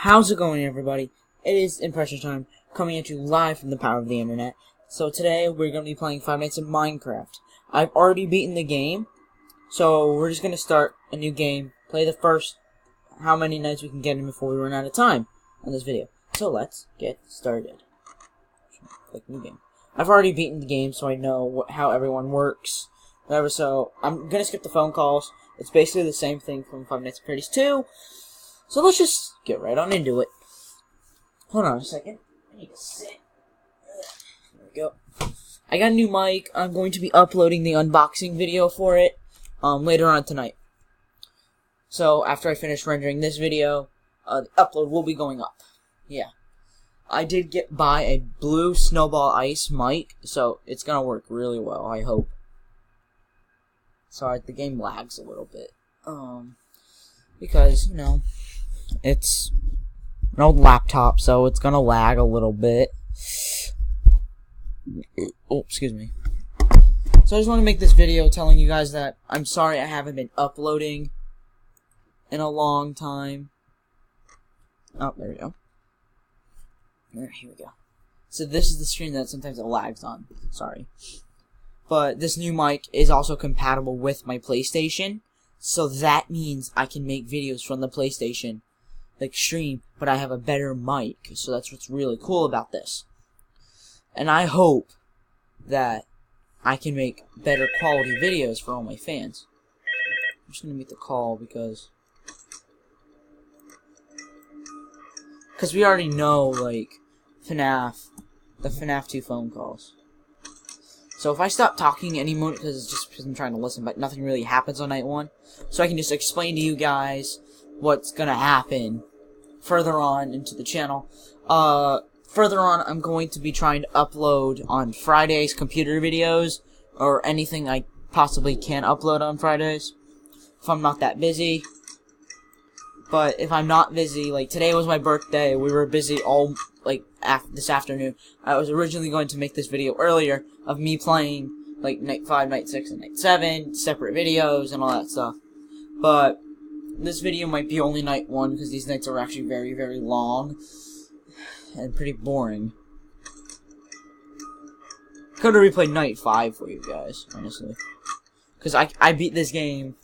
How's it going, everybody? It is Impression Time, coming at you live from the power of the internet. So today, we're going to be playing 5 Nights of Minecraft. I've already beaten the game, so we're just going to start a new game, play the first how many nights we can get in before we run out of time on this video. So let's get started. Click new game. I've already beaten the game, so I know how everyone works. Whatever, so I'm going to skip the phone calls. It's basically the same thing from 5 Nights at Freddy's 2. So let's just get right on into it. Hold on a second. I need to sit. There we go. I got a new mic. I'm going to be uploading the unboxing video for it later on tonight. So after I finish rendering this video, the upload will be going up. Yeah. I did buy a blue Snowball Ice mic, so it's going to work really well, I hope. Sorry, the game lags a little bit. Because, you know, it's an old laptop, so it's gonna lag a little bit. Oh, excuse me. So I just want to make this video telling you guys that I'm sorry I haven't been uploading in a long time. Oh, there we go. Here we go. So this is the screen that sometimes it lags on. Sorry. But this new mic is also compatible with my PlayStation. So that means I can make videos from the PlayStation, like stream, but I have a better mic. So that's what's really cool about this. And I hope that I can make better quality videos for all my fans. I'm just going to make the call because we already know, like, FNAF, the FNAF 2 phone calls. So if I stop talking anymore, because it's just because I'm trying to listen, but nothing really happens on night 1, so I can just explain to you guys what's gonna happen further on into the channel. Further on, I'm going to be trying to upload on Fridays computer videos, or anything I possibly can upload on Fridays, if I'm not that busy. But if I'm not busy, like today was my birthday, we were busy all, like, this afternoon. I was originally going to make this video earlier of me playing, like, Night 5, Night 6, and Night 7, separate videos, and all that stuff. But this video might be only Night 1, because these nights are actually very, very long, and pretty boring. Could have replayed Night 5 for you guys, honestly. Because I beat this game,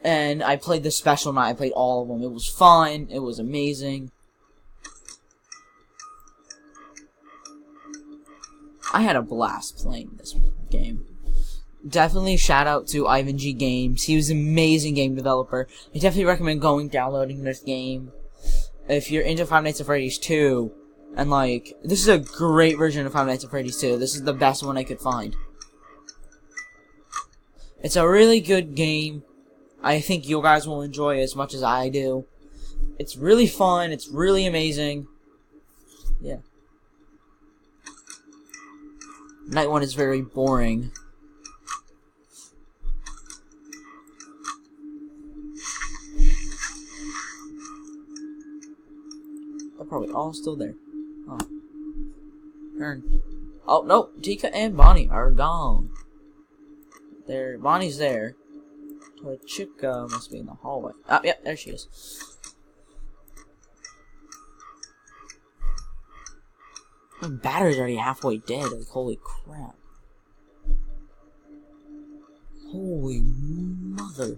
and I played the special night, I played all of them. It was fun, it was amazing. I had a blast playing this game. Definitely shout out to Ivan G Games. He was an amazing game developer. I definitely recommend downloading this game. If you're into 5 Nights at Freddy's 2, and like, this is a great version of 5 Nights at Freddy's 2. This is the best one I could find. It's a really good game. I think you guys will enjoy it as much as I do. It's really fun. It's really amazing. Yeah. Night 1 is very boring. They're probably all still there. Oh. Turn. Oh, no. Tika and Bonnie are gone. Bonnie's there. Chica must be in the hallway. Ah, yeah, there she is. My battery's already halfway dead. Like, holy crap. Holy mother.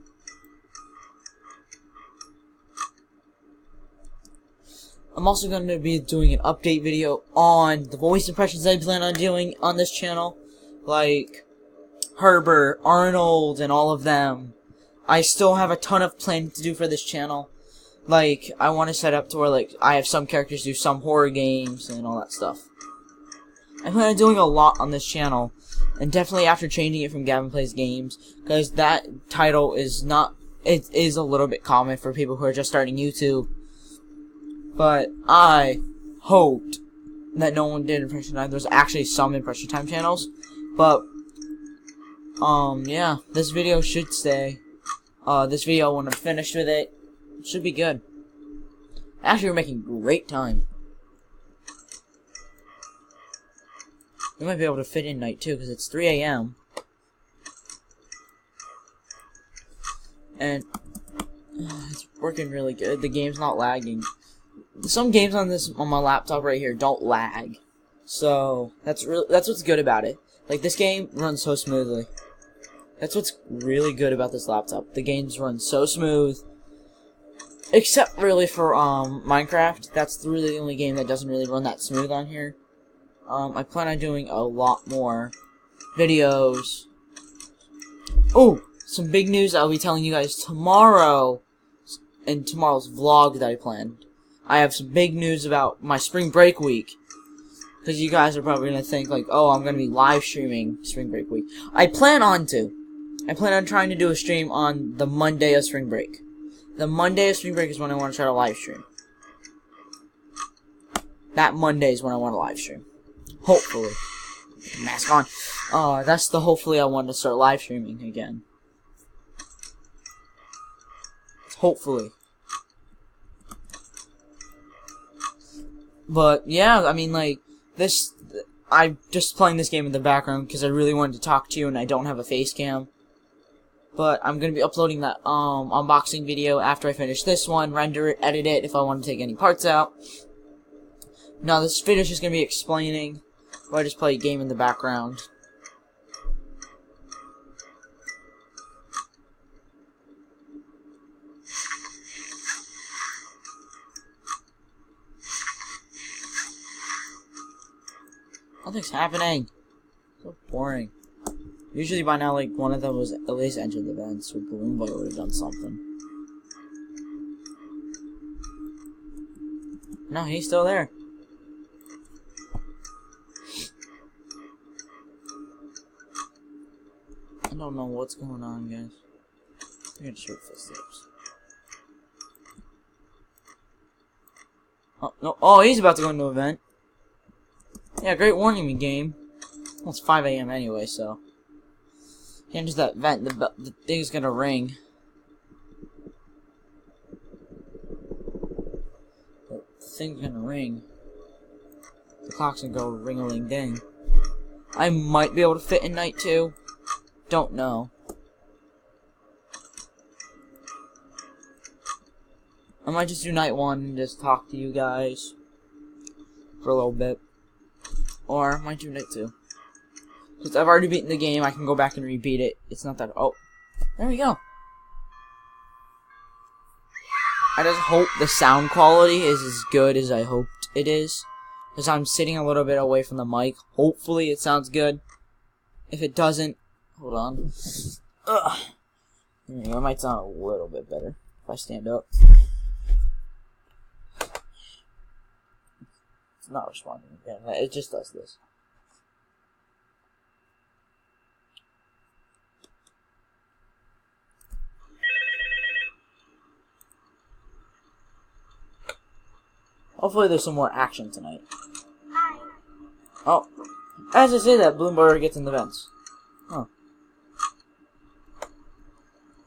I'm also going to be doing an update video on the voice impressions I plan on doing on this channel. Like Herbert, Arnold, and all of them. I still have a ton of planning to do for this channel. Like, I want to set up to where, like, I have some characters do some horror games and all that stuff. I plan on doing a lot on this channel, and definitely after changing it from Gavin Plays Games, because that title is not, it is a little bit common for people who are just starting YouTube. But I hoped that no one did Impression Time. There's actually some Impression Time channels, but, yeah, this video should stay. This video, when I'm finished with it, should be good. Actually, we're making great time. We might be able to fit in night 2, because it's 3 AM. And it's working really good. The game's not lagging. some games on my laptop right here don't lag. So that's what's good about it. Like, this game runs so smoothly. That's what's really good about this laptop. The games run so smooth. Except really for Minecraft. That's really the only game that doesn't really run that smooth on here. I plan on doing a lot more videos. Oh, some big news I'll be telling you guys tomorrow in tomorrow's vlog that I planned. I have some big news about my spring break week. Because you guys are probably going to think, like, oh, I'm going to be live streaming spring break week. I plan on trying to do a stream on the Monday of spring break. The Monday of spring break is when I want to try to live stream. That Monday is when I want to live stream. Hopefully. Mask on. That's the hopefully I want to start live streaming again. Hopefully. But, yeah, I mean, like, I'm just playing this game in the background because I really wanted to talk to you and I don't have a face cam. But I'm going to be uploading that unboxing video after I finish this one, render it, edit it if I want to take any parts out. Now this video is just going to be explaining why I just play a game in the background. Nothing's happening. So boring. Usually by now, like, one of them was at least entered the vent, so Balloon Boy would have done something. No, he's still there. I don't know what's going on, guys. I'm gonna shoot footsteps. Oh, no. Oh, he's about to go into an event. Yeah, great warning me, game. Well, it's 5 AM anyway, so. He enters that vent, the thing's gonna ring. The thing's gonna ring. The clock's gonna go ring-a-ling-ding. I might be able to fit in night 2. Don't know. I might just do night 1 and just talk to you guys for a little bit. Or I might do night 2. Since I've already beaten the game, I can go back and rebeat it. It's not that... Oh, there we go. I just hope the sound quality is as good as I hoped it is. Because I'm sitting a little bit away from the mic. Hopefully it sounds good. If it doesn't... Hold on. Ugh. There we go. It might sound a little bit better if I stand up. It's not responding again. It just does this. Hopefully there's some more action tonight. Hi. Oh. As I say that, Balloon Boy gets in the vents. Oh.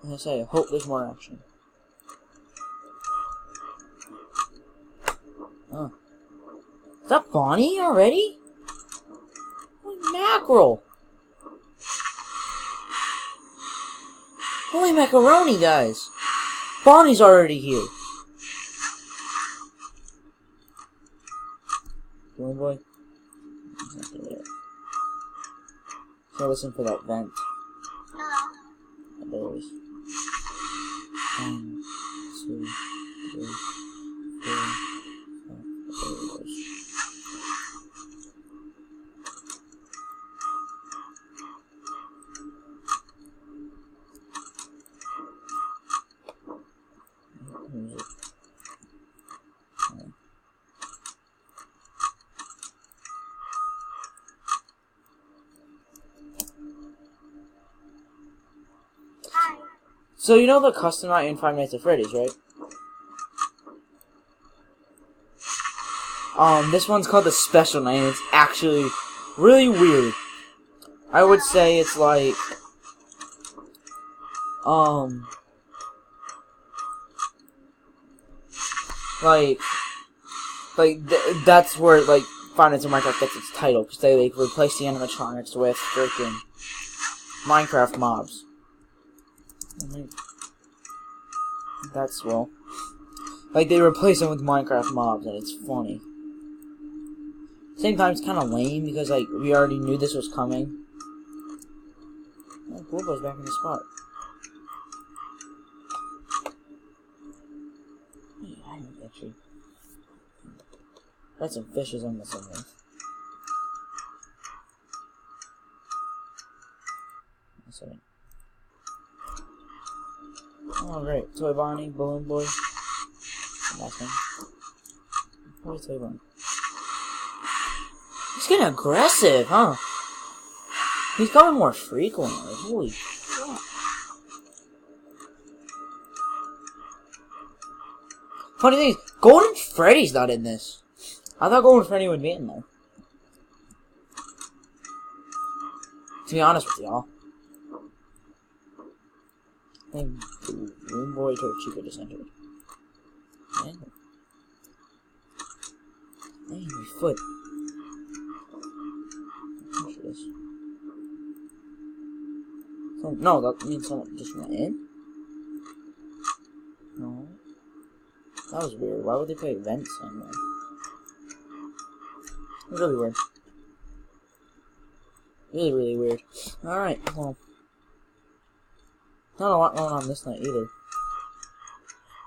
As I say, I hope there's more action. Oh. Is that Bonnie already? Holy mackerel! Holy macaroni, guys! Bonnie's already here. Balloon Boy? He's not there yet. So listen for that vent. Hello. Oh, there it is. 1, 2, 3, 4, 5. There it is. So you know the custom night in Five Nights at Freddy's, right? This one's called the special night, and it's actually really weird. I would say it's like, that's where, like, Five Nights at Minecraft gets its title, because they, like, replace the animatronics with freaking Minecraft mobs. That's, well, Like, they replace them with Minecraft mobs, and it's funny. Same time, it's kind of lame, because, like, we already knew this was coming. Oh, Bulbo's back in the spot. Actually, got some fishes on this one. Oh, great. Toy Bonnie, Balloon Boy. Last name. Where's Toy Bonnie? He's getting aggressive, huh? He's coming more frequently. Holy crap. Funny thing is, Golden Freddy's not in this. I thought Golden Freddy would be in there. To be honest with y'all. I think Balloon Boy Torchica just entered. Man, my foot. No, that means someone just went in? No. That was weird. Why would they play events anyway? Really weird. Really, really weird. Alright, well. Not a lot going on this night either.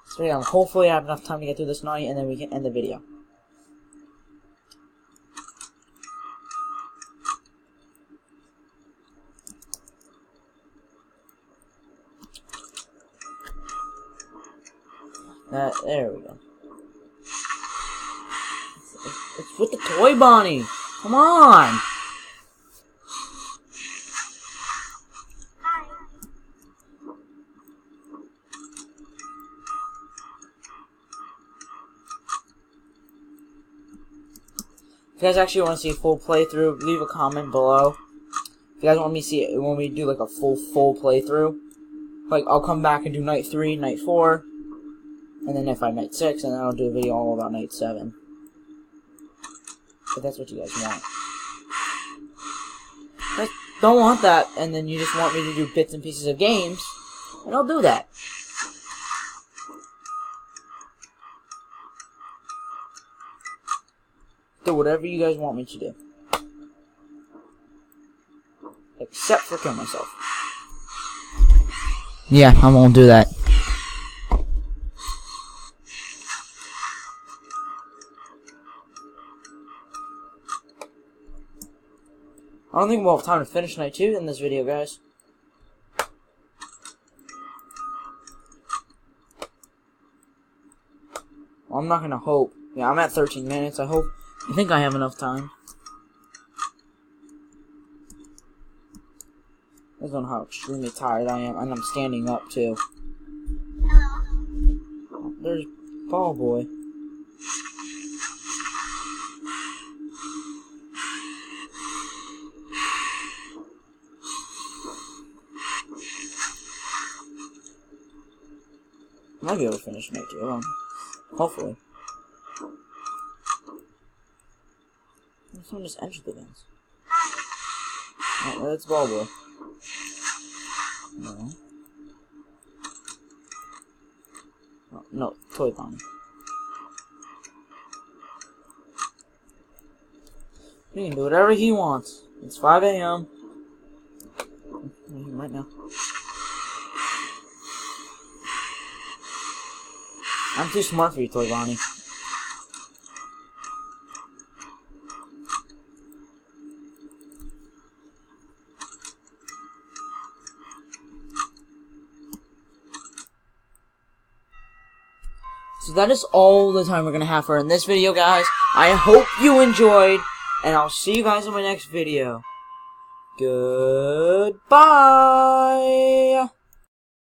So yeah, hopefully I have enough time to get through this night and then we can end the video. There we go. It's with the Toy Bonnie! Come on! If you guys actually want to see a full playthrough, leave a comment below. If you guys want me to see it, want me to do like a full playthrough, like I'll come back and do night 3, night 4, and then if I night 6, and then I'll do a video all about night 7. If that's what you guys want. If you don't want that, and then you just want me to do bits and pieces of games, and I'll do that. Do whatever you guys want me to do. Except for kill myself. Yeah, I won't do that. I don't think we'll have time to finish night 2 in this video, guys. Well, I'm not gonna hope. Yeah, I'm at 13 minutes. I think I have enough time. I don't know how extremely tired I am, and I'm standing up too. Oh, there's Ball Boy. I might be able to finish night 2. Hopefully. Someone just entered the vents. Oh, that's Ball Boy. No. Oh, no, Toy Bonnie. He can do whatever he wants. It's 5 a.m. Right now. I'm too smart for you, Toy Bonnie. So that is all the time we're gonna have for in this video, guys. I hope you enjoyed, and I'll see you guys in my next video. Goodbye!